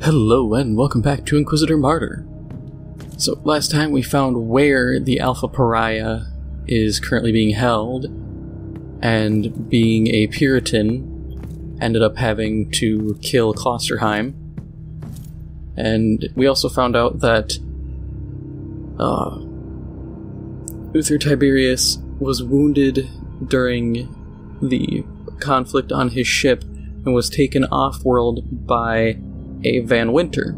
Hello and welcome back to Inquisitor Martyr. So last time we found where the Alpha Pariah is currently being held, and being a Puritan ended up having to kill Klosterheim. And we also found out that Uther Tiberius was wounded during the conflict on his ship and was taken off-world by a Van Wynter.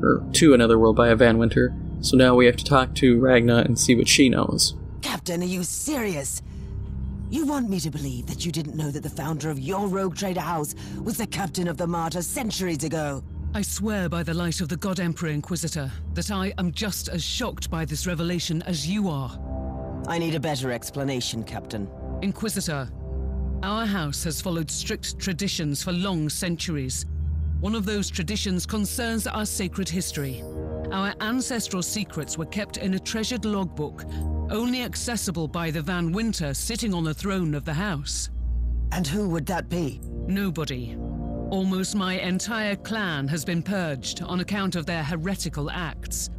Or to another world by a Van Wynter. So now we have to talk to Ragna and see what she knows. Captain, are you serious? You want me to believe that you didn't know that the founder of your rogue trader house was the captain of the Martyr centuries ago? I swear by the light of the God Emperor Inquisitor that I am just as shocked by this revelation as you are. I need a better explanation, Captain. Inquisitor, our house has followed strict traditions for long centuries. One of those traditions concerns our sacred history. Our ancestral secrets were kept in a treasured logbook, only accessible by the Van Wynter sitting on the throne of the house. And who would that be? Nobody. Almost my entire clan has been purged on account of their heretical acts.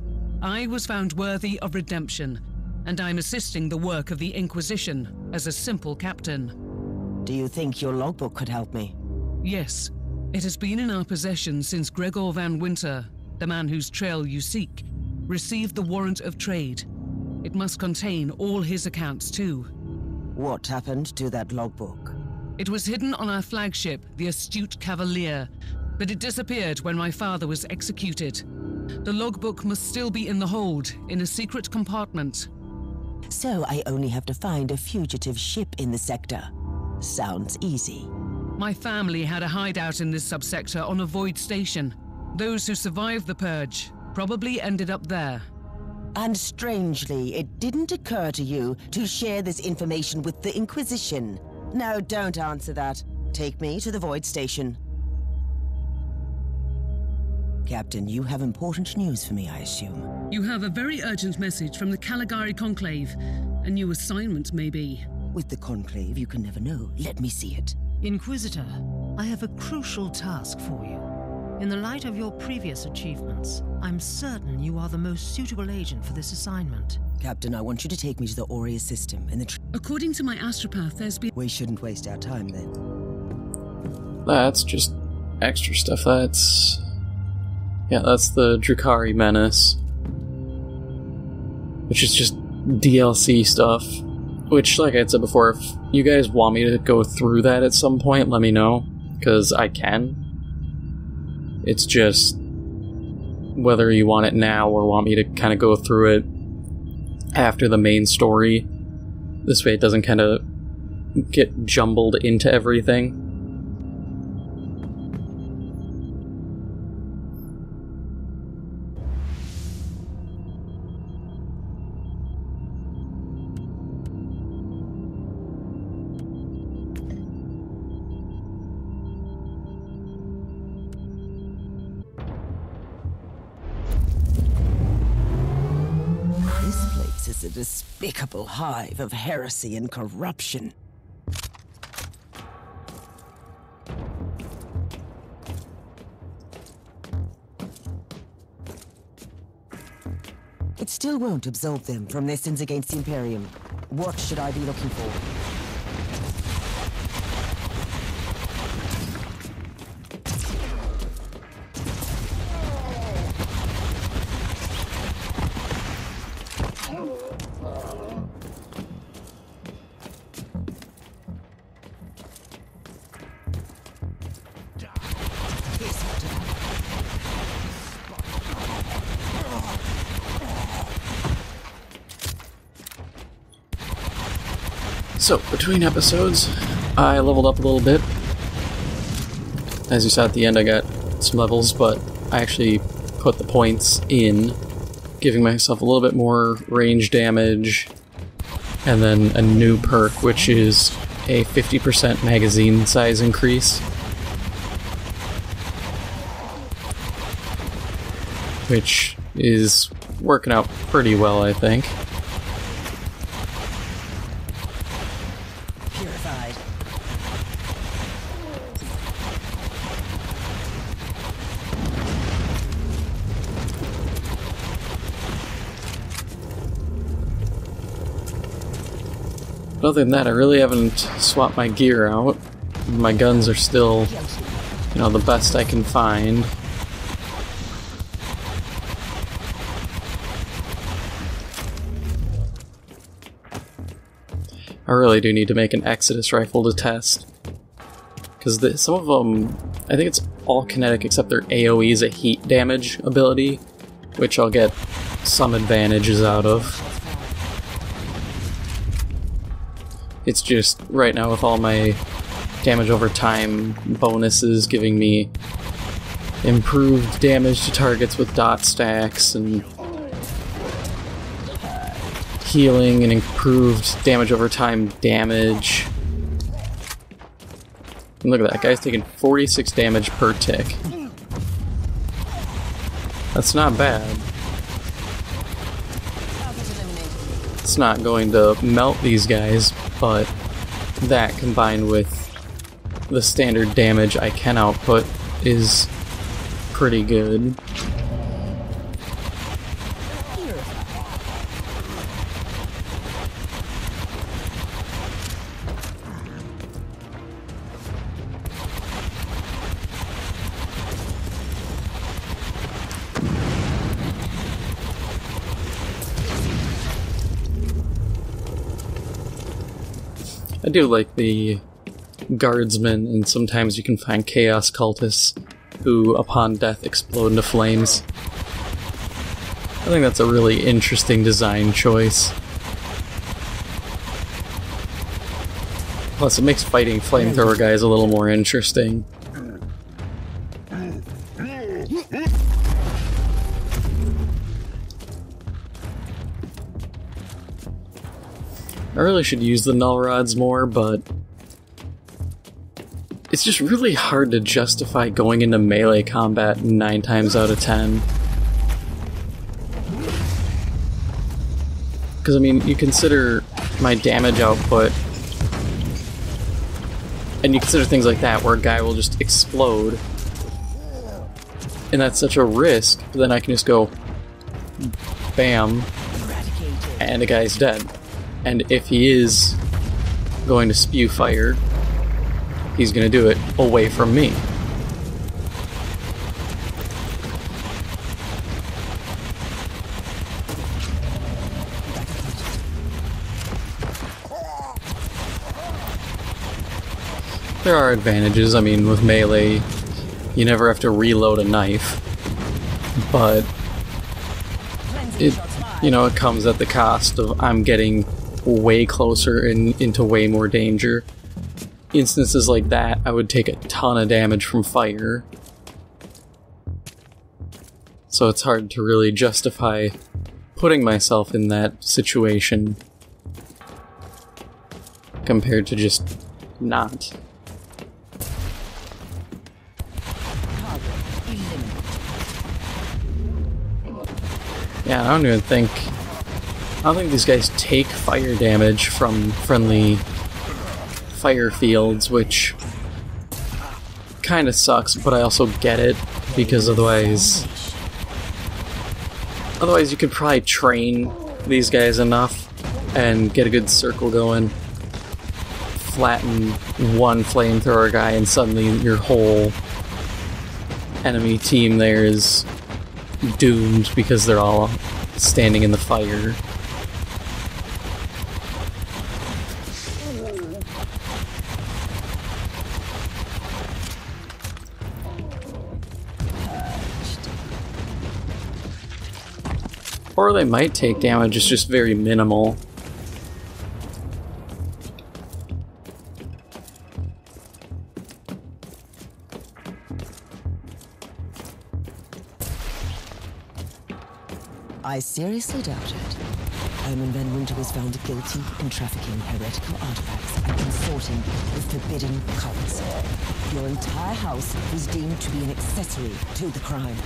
I was found worthy of redemption, and I'm assisting the work of the Inquisition as a simple captain. Do you think your logbook could help me? Yes. It has been in our possession since Gregor Van Wynter, the man whose trail you seek, received the warrant of trade. It must contain all his accounts too. What happened to that logbook? It was hidden on our flagship, the Astute Cavalier, but it disappeared when my father was executed. The logbook must still be in the hold, in a secret compartment. So I only have to find a fugitive ship in the sector. Sounds easy. My family had a hideout in this subsector on a void station. Those who survived the purge probably ended up there. And strangely, it didn't occur to you to share this information with the Inquisition. No, don't answer that. Take me to the void station. Captain, you have important news for me, I assume. You have a very urgent message from the Caligari Conclave. A new assignment, maybe. With the Conclave, you can never know. Let me see it. Inquisitor, I have a crucial task for you. In the light of your previous achievements, I'm certain you are the most suitable agent for this assignment. Captain, I want you to take me to the Aurea system in the According to my astropath, there's been... We shouldn't waste our time then. That's just extra stuff. That's the Drukhari Menace. Which is just DLC stuff. Which, like I said before, if you guys want me to go through that at some point, let me know, because I can. It's just whether you want it now or want me to kind of go through it after the main story. This way it doesn't kind of get jumbled into everything. Is a despicable hive of heresy and corruption. It still won't absolve them from their sins against the Imperium. What should I be looking for? So, between episodes, I leveled up a little bit. As you saw at the end, I got some levels, but I actually put the points in, giving myself a little bit more range damage, and then a new perk, which is a 50% magazine size increase. Which is working out pretty well, I think. Purified. But other than that, I really haven't swapped my gear out. My guns are still, you know, the best I can find. I really do need to make an Exodus rifle to test. Because some of them, I think it's all kinetic except their AoE is a heat damage ability, which I'll get some advantages out of. It's just, right now with all my damage over time bonuses giving me improved damage to targets with dot stacks and healing and improved damage over time damage. And look at that, guy's taking 46 damage per tick. That's not bad. It's not going to melt these guys, but that combined with the standard damage I can output is pretty good. I do like the guardsmen, and sometimes you can find chaos cultists who, upon death, explode into flames. I think that's a really interesting design choice. Plus, it makes fighting flamethrower guys a little more interesting. I really should use the null rods more, but it's just really hard to justify going into melee combat 9 times out of 10. Because, I mean, you consider my damage output, and you consider things like that, where a guy will just explode, and that's such a risk, but then I can just go, bam, and the guy's dead. And if he is going to spew fire, he's going to do it away from me. There are advantages. I mean, with melee, you never have to reload a knife, but it, you know, it comes at the cost of I'm getting way closer and into way more danger. Instances like that, I would take a ton of damage from fire. So it's hard to really justify putting myself in that situation compared to just not. Yeah, I don't think these guys take fire damage from friendly fire fields, which kind of sucks, but I also get it, because otherwise you could probably train these guys enough and get a good circle going, flatten one flamethrower guy, and suddenly your whole enemy team there is doomed because they're all standing in the fire. Or they might take damage, it's just very minimal. I seriously doubt it. Omen Van Wynter was found guilty in trafficking heretical artifacts and consorting with forbidden cults. Your entire house was deemed to be an accessory to the crime.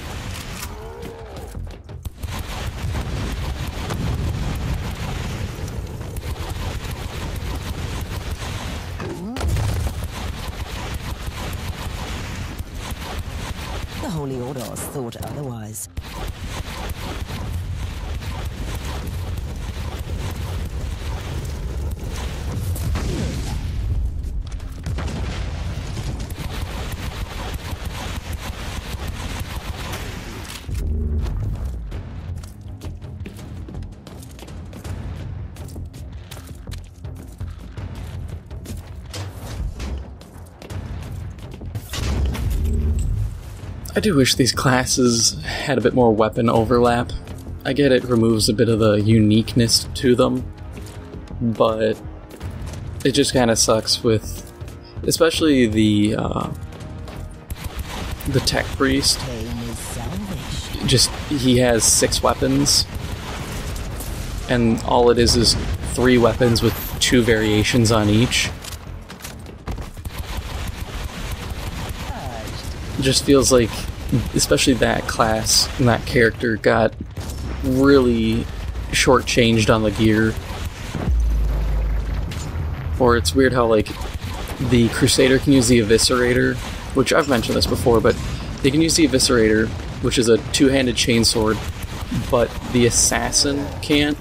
The Holy Orders thought otherwise. I do wish these classes had a bit more weapon overlap. I get it removes a bit of the uniqueness to them, but it just kind of sucks with, especially the tech priest. Just, he has 6 weapons, and all it is 3 weapons with 2 variations on each. It just feels like, especially that class and that character got really shortchanged on the gear. Or it's weird how, like, the Crusader can use the Eviscerator, which I've mentioned this before, but they can use the Eviscerator, which is a 2-handed chainsword, but the Assassin can't,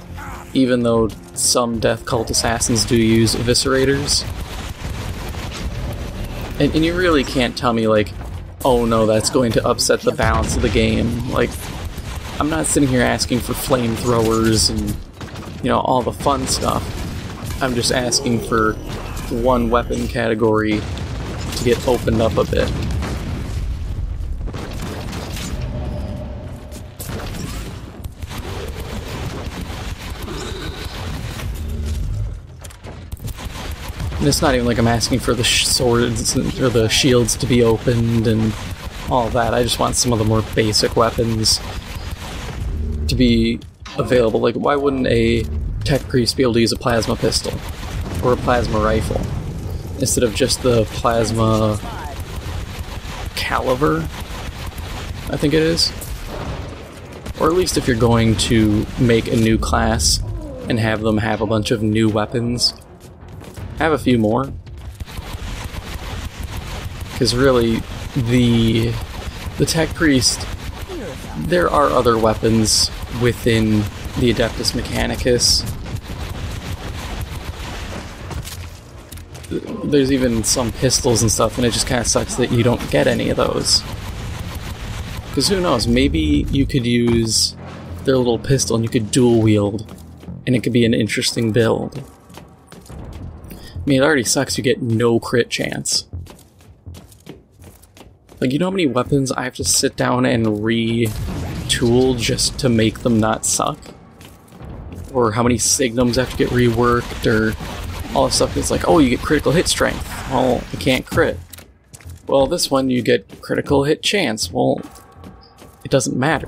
even though some Death Cult assassins do use Eviscerators. And you really can't tell me, like, oh no, that's going to upset the balance of the game. Like, I'm not sitting here asking for flamethrowers and, you know, all the fun stuff. I'm just asking for one weapon category to get opened up a bit. And it's not even like I'm asking for the swords or the shields to be opened and all that. I just want some of the more basic weapons to be available. Like, why wouldn't a tech priest be able to use a plasma pistol or a plasma rifle instead of just the plasma caliber, I think it is? Or at least if you're going to make a new class and have them have a bunch of new weapons, have a few more. Because really, the tech priest, there are other weapons within the Adeptus Mechanicus. There's even some pistols and stuff, and it just kind of sucks that you don't get any of those. Because who knows, maybe you could use their little pistol and you could dual wield, and it could be an interesting build. I mean, it already sucks you get no crit chance. Like, you know how many weapons I have to sit down and retool just to make them not suck? Or how many signums have to get reworked, or all this stuff. It's like, oh, you get critical hit strength. Well, you can't crit. Well, this one you get critical hit chance. Well, it doesn't matter.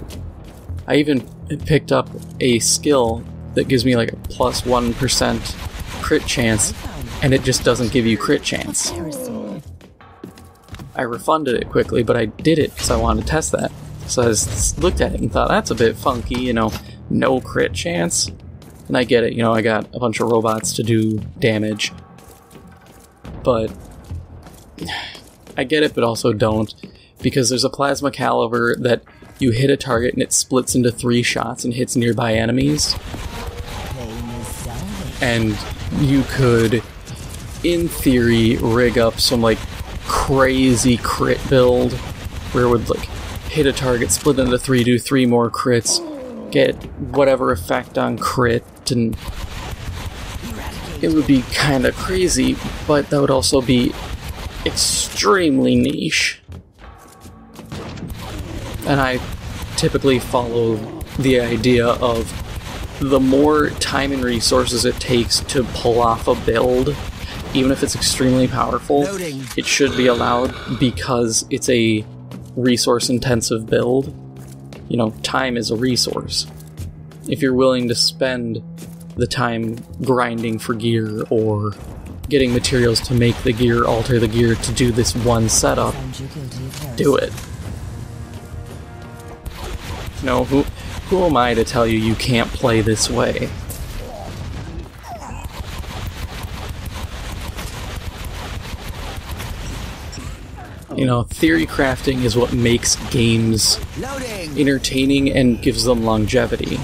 I even picked up a skill that gives me like a plus 1% crit chance, and it just doesn't give you crit chance. I refunded it quickly, but I did it because I wanted to test that. So I just looked at it and thought, that's a bit funky, you know, no crit chance. And I get it, you know, I got a bunch of robots to do damage. But I get it, but also don't. Because there's a plasma caliber that you hit a target and it splits into 3 shots and hits nearby enemies. And you could, in theory, rig up some, like, crazy crit build where it would, like, hit a target, split into 3, do 3 more crits, get whatever effect on crit, and it would be kind of crazy, but that would also be extremely niche. And I typically follow the idea of the more time and resources it takes to pull off a build, even if it's extremely powerful, it should be allowed because it's a resource-intensive build. You know, time is a resource. If you're willing to spend the time grinding for gear or getting materials to make the gear, alter the gear to do this one setup, do it. You know, who am I to tell you you can't play this way? You know, theory crafting is what makes games entertaining and gives them longevity.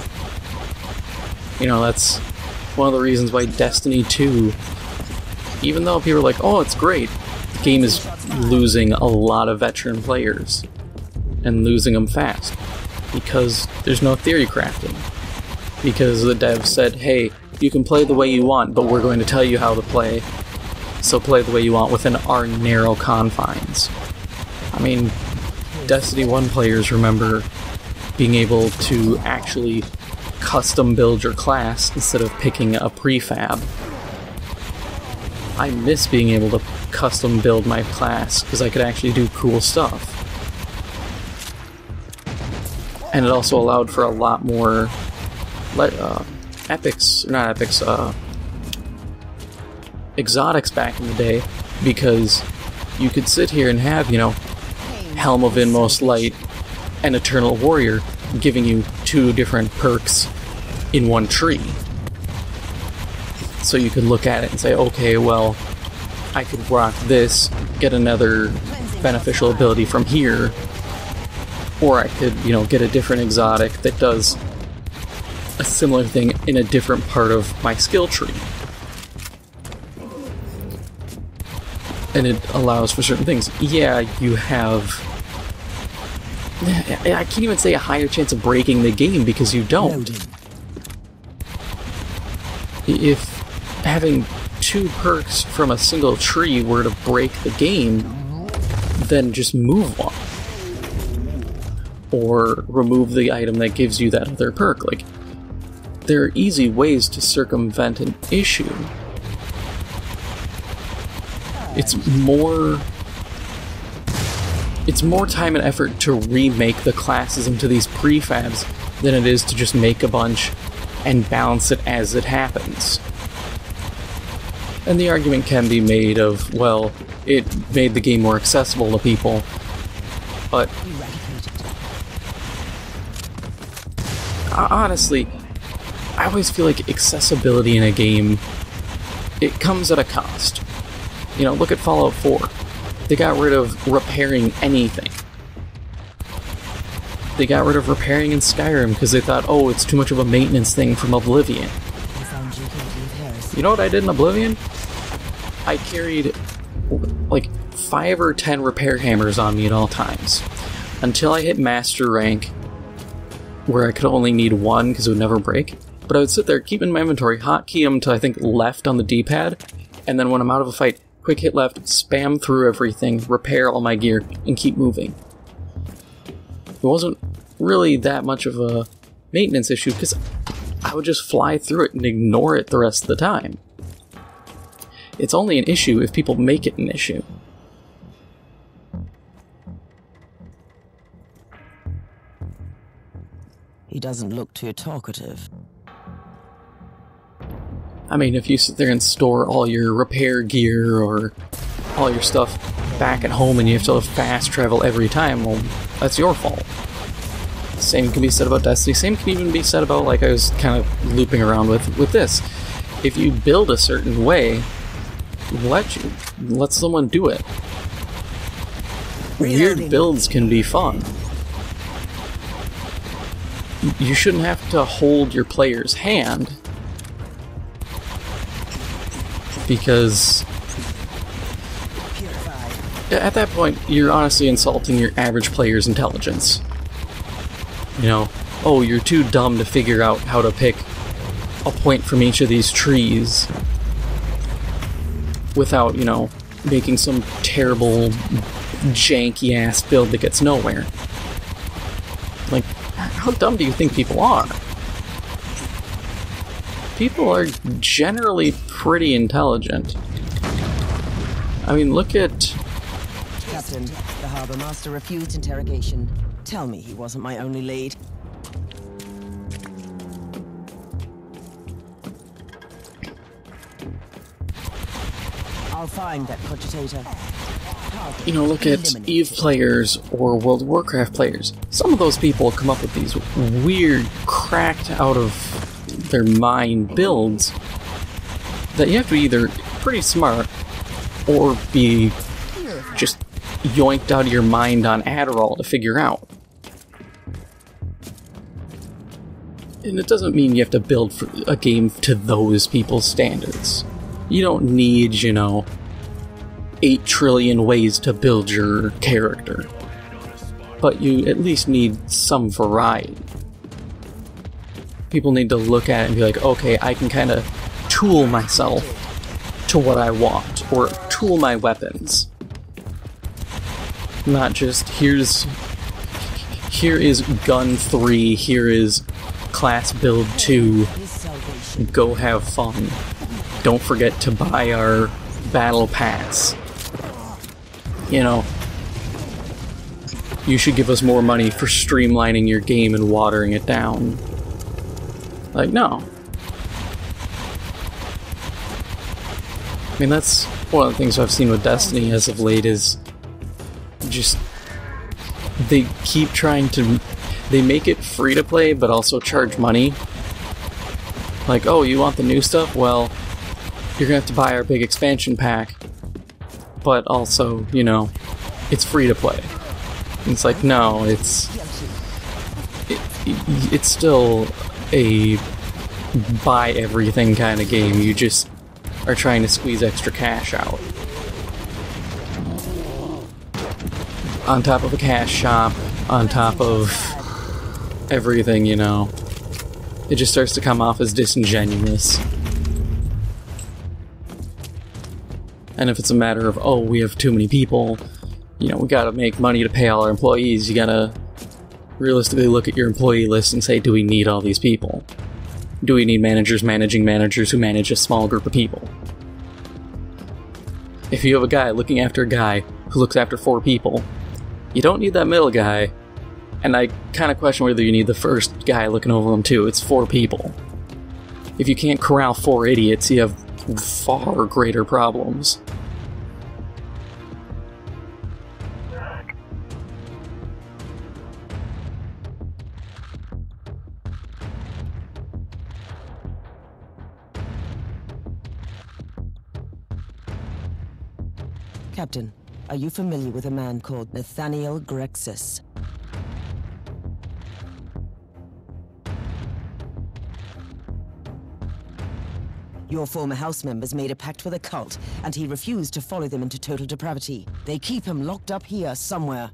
You know, that's one of the reasons why Destiny 2, even though people are like, oh, it's great, the game is losing a lot of veteran players. And losing them fast. Because there's no theory crafting. Because the devs said, hey, you can play the way you want, but we're going to tell you how to play. So play the way you want within our narrow confines. I mean, Destiny 1 players remember being able to actually custom build your class instead of picking a prefab. I miss being able to custom build my class because I could actually do cool stuff. And it also allowed for a lot more exotics back in the day, because you could sit here and have, you know, Helm of Inmost Light and Eternal Warrior giving you 2 different perks in one tree. So you could look at it and say, okay, well, I could rock this, get another beneficial ability from here, or I could, you know, get a different exotic that does a similar thing in a different part of my skill tree. And it allows for certain things. Yeah, you have... I can't even say a higher chance of breaking the game, because you don't. If having 2 perks from a single tree were to break the game, then just move one. Or remove the item that gives you that other perk. Like, there are easy ways to circumvent an issue. It's more time and effort to remake the classes into these prefabs than it is to just make a bunch and balance it as it happens. And the argument can be made of, well, it made the game more accessible to people, but honestly, I always feel like accessibility in a game, it comes at a cost. You know, look at Fallout 4. They got rid of repairing anything. They got rid of repairing in Skyrim because they thought, oh, it's too much of a maintenance thing from Oblivion. You know what I did in Oblivion? I carried like 5 or 10 repair hammers on me at all times. Until I hit Master rank, where I could only need 1 because it would never break. But I would sit there, keep in my inventory, hotkey them to I think left on the D-pad, and then when I'm out of a fight, quick hit left, spam through everything, repair all my gear, and keep moving. It wasn't really that much of a maintenance issue because I would just fly through it and ignore it the rest of the time. It's only an issue if people make it an issue. He doesn't look too talkative. I mean, if you sit there and store all your repair gear or all your stuff back at home and you have to fast travel every time, well, that's your fault. Same can be said about Destiny. Same can even be said about, like I was kind of looping around with this. If you build a certain way, let someone do it. Weird builds can be fun. You shouldn't have to hold your player's hand, because at that point you're honestly insulting your average player's intelligence. You know, oh, you're too dumb to figure out how to pick a point from each of these trees without, you know, making some terrible janky ass build that gets nowhere. Like, how dumb do you think people are? People are generally pretty intelligent. I mean, look at... Captain, the Harbour Master refused interrogation. Tell me he wasn't my only lead. I'll find that cogitator. You know, look at EVE players or World of Warcraft players. Some of those people come up with these weird, cracked out of their mind builds that you have to be either pretty smart or be just yoinked out of your mind on Adderall to figure out. And it doesn't mean you have to build for a game to those people's standards. You don't need, you know, 8 trillion ways to build your character. But you at least need some variety. People need to look at it and be like, okay, I can kind of tool myself to what I want, or tool my weapons. Not just, here's here is gun 3, here is class build 2, go have fun. Don't forget to buy our battle pass. You know, you should give us more money for streamlining your game and watering it down. Like, no. I mean, that's one of the things I've seen with Destiny as of late is just they keep trying to... They make it free to play, but also charge money. Like, oh, you want the new stuff? Well, you're gonna have to buy our big expansion pack. But also, you know, it's free to play. And it's like, no, it's still a buy everything kind of game. You just are trying to squeeze extra cash out. On top of a cash shop, on top of everything, you know. It just starts to come off as disingenuous. And if it's a matter of, oh, we have too many people, you know, we gotta make money to pay all our employees, you gotta realistically look at your employee list and say, do we need all these people? Do we need managers managing managers who manage a small group of people? If you have a guy looking after a guy who looks after 4 people, you don't need that middle guy, and I kind of question whether you need the first guy looking over them too. It's 4 people. If you can't corral 4 idiots, you have far greater problems. Captain, are you familiar with a man called Nathaniel Grexus? Your former house members made a pact with a cult, and he refused to follow them into total depravity. They keep him locked up here somewhere.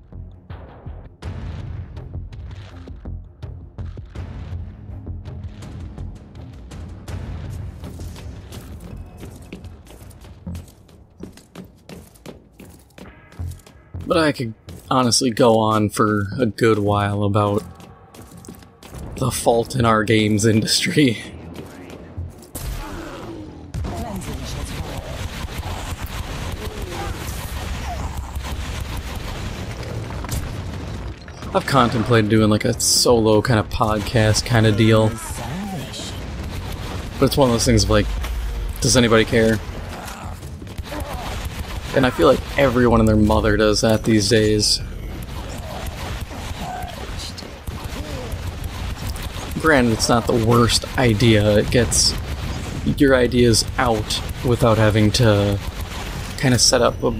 But I could honestly go on for a good while about the fault in our games industry. I've contemplated doing like a solo kind of podcast kind of deal. But it's one of those things of like, does anybody care? And I feel like everyone and their mother does that these days. Granted, it's not the worst idea. It gets your ideas out without having to kind of set up a,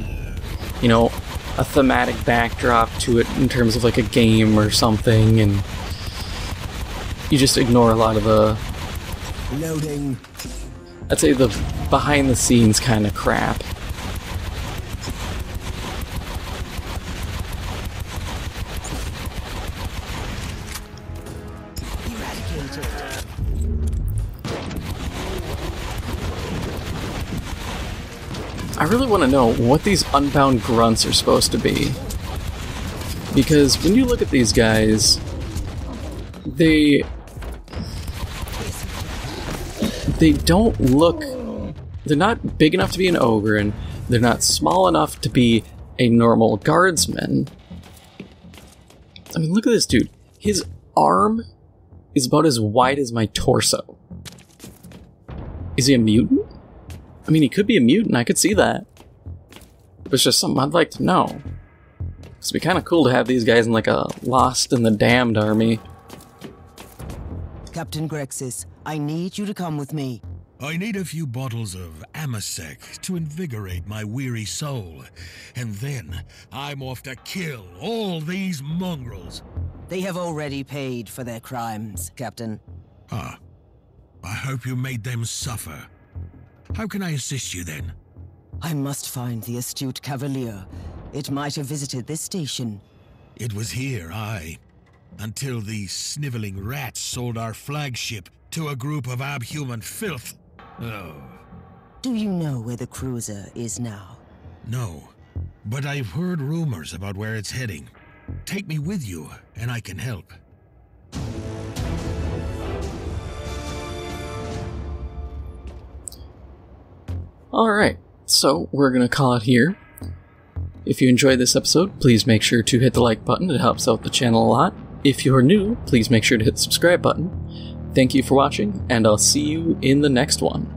you know, a thematic backdrop to it in terms of like a game or something, and you just ignore a lot of the, Loading. I'd say the behind the scenes kind of crap. I really want to know what these unbound grunts are supposed to be. Because when you look at these guys, they don't look... They're not big enough to be an ogre, and they're not small enough to be a normal guardsman. I mean, look at this dude. His arm is about as wide as my torso. Is he a mutant? I mean, he could be a mutant, I could see that. But it's just something I'd like to know. It'd be kind of cool to have these guys in like a Lost in the Damned army. Captain Grexus, I need you to come with me. I need a few bottles of Amasec to invigorate my weary soul. And then I'm off to kill all these mongrels. They have already paid for their crimes, Captain. Ah, I hope you made them suffer. How can I assist you, then? I must find the astute Cavalier. It might have visited this station. It was here, aye. Until these sniveling rats sold our flagship to a group of abhuman filth. Oh. Do you know where the cruiser is now? No, but I've heard rumors about where it's heading. Take me with you, and I can help. Alright, so we're gonna call it here. If you enjoyed this episode, please make sure to hit the like button. It helps out the channel a lot. If you're new, please make sure to hit the subscribe button. Thank you for watching, and I'll see you in the next one.